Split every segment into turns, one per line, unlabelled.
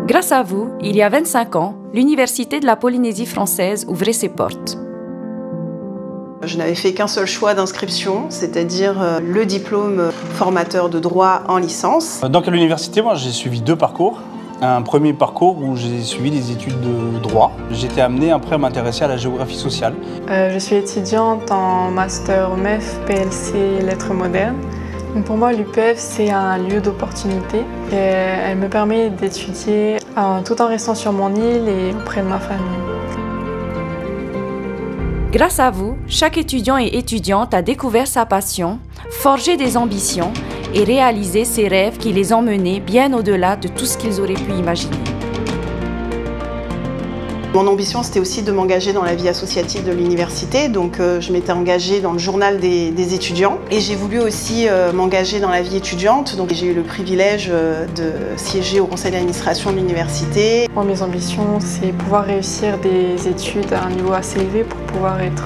Grâce à vous, il y a 25 ans, l'Université de la Polynésie française ouvrait ses portes.
Je n'avais fait qu'un seul choix d'inscription, c'est-à-dire le diplôme formateur de droit en licence.
Donc à l'université, moi j'ai suivi 2 parcours. Un premier parcours où j'ai suivi des études de droit. J'étais amené après à m'intéresser à la géographie sociale.
Je suis étudiante en master MEF, PLC, lettres modernes. Donc pour moi, l'UPF, c'est un lieu d'opportunité. Elle me permet d'étudier tout en restant sur mon île et auprès de ma famille.
Grâce à vous, chaque étudiant et étudiante a découvert sa passion, forgé des ambitions et réalisé ses rêves qui les emmenaient bien au-delà de tout ce qu'ils auraient pu imaginer.
Mon ambition, c'était aussi de m'engager dans la vie associative de l'université. Donc je m'étais engagée dans le journal des étudiants. Et j'ai voulu aussi m'engager dans la vie étudiante. Donc j'ai eu le privilège de siéger au conseil d'administration de l'université.
Moi, mes ambitions, c'est pouvoir réussir des études à un niveau assez élevé pour pouvoir être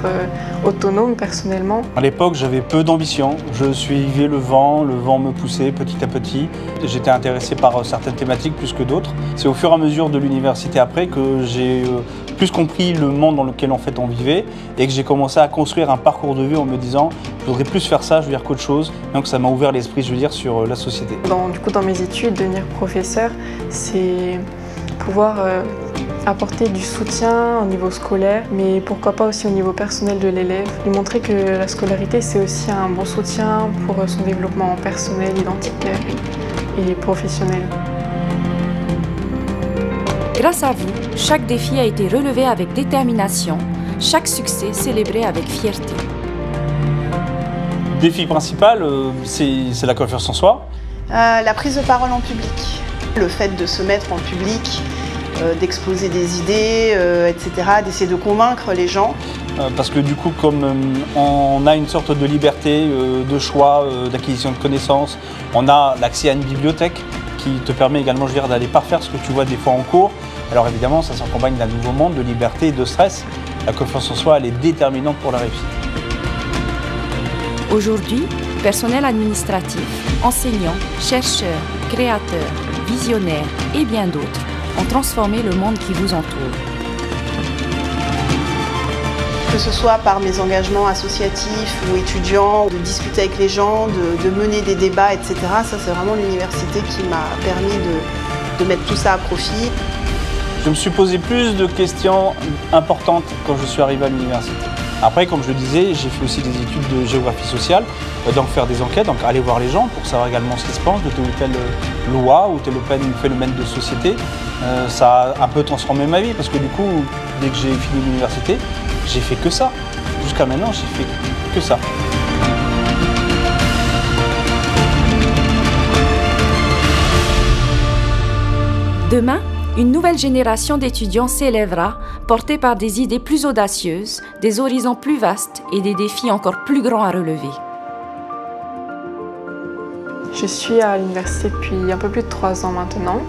autonome personnellement.
À l'époque, j'avais peu d'ambition. Je suivais le vent me poussait petit à petit. J'étais intéressé par certaines thématiques plus que d'autres. C'est au fur et à mesure de l'université après que j'ai plus compris le monde dans lequel en fait on vivait et que j'ai commencé à construire un parcours de vie en me disant je voudrais plus faire ça, je veux dire qu'autre chose. Donc ça m'a ouvert l'esprit, je veux dire, sur la société.
Dans mes études, devenir professeur, c'est pouvoir apporter du soutien au niveau scolaire, mais pourquoi pas aussi au niveau personnel de l'élève. Lui montrer que la scolarité, c'est aussi un bon soutien pour son développement personnel, identitaire et professionnel.
Grâce à vous, chaque défi a été relevé avec détermination, chaque succès célébré avec fierté.
Le défi principal, c'est la confiance en soi.
La prise de parole en public. Le fait de se mettre en public, d'exposer des idées, etc., d'essayer de convaincre les gens.
Parce que du coup, comme on a une sorte de liberté de choix, d'acquisition de connaissances, on a l'accès à une bibliothèque qui te permet également, je veux dire, d'aller parfaire ce que tu vois des fois en cours. Alors évidemment, ça s'accompagne d'un nouveau monde de liberté et de stress. La confiance en soi, elle est déterminante pour la réussite.
Aujourd'hui, personnel administratif, enseignants, chercheurs, créateurs, visionnaires et bien d'autres ont transformé le monde qui vous entoure.
Que ce soit par mes engagements associatifs ou étudiants, de discuter avec les gens, de mener des débats, etc. Ça, c'est vraiment l'université qui m'a permis de mettre tout ça à profit.
Je me suis posé plus de questions importantes quand je suis arrivé à l'université. Après, comme je le disais, j'ai fait aussi des études de géographie sociale, donc faire des enquêtes, donc aller voir les gens pour savoir également ce qu'ils se pensent de telle ou telle loi ou tel ou tel phénomène de société. Ça a un peu transformé ma vie parce que du coup, dès que j'ai fini l'université, j'ai fait que ça. Jusqu'à maintenant, j'ai fait que ça.
Demain, une nouvelle génération d'étudiants s'élèvera, portée par des idées plus audacieuses, des horizons plus vastes et des défis encore plus grands à relever.
Je suis à l'université depuis un peu plus de 3 ans maintenant.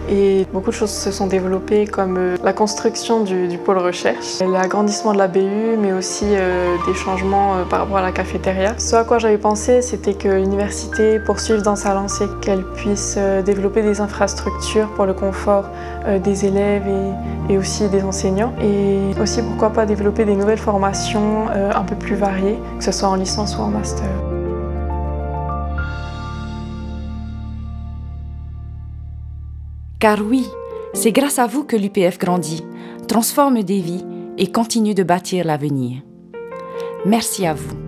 Et beaucoup de choses se sont développées comme la construction du pôle recherche, l'agrandissement de la BU, mais aussi des changements par rapport à la cafétéria. Ce à quoi j'avais pensé, c'était que l'université poursuive dans sa lancée, qu'elle puisse développer des infrastructures pour le confort des élèves et aussi des enseignants. Et aussi, pourquoi pas, développer des nouvelles formations un peu plus variées, que ce soit en licence ou en master.
Car oui, c'est grâce à vous que l'UPF grandit, transforme des vies et continue de bâtir l'avenir. Merci à vous.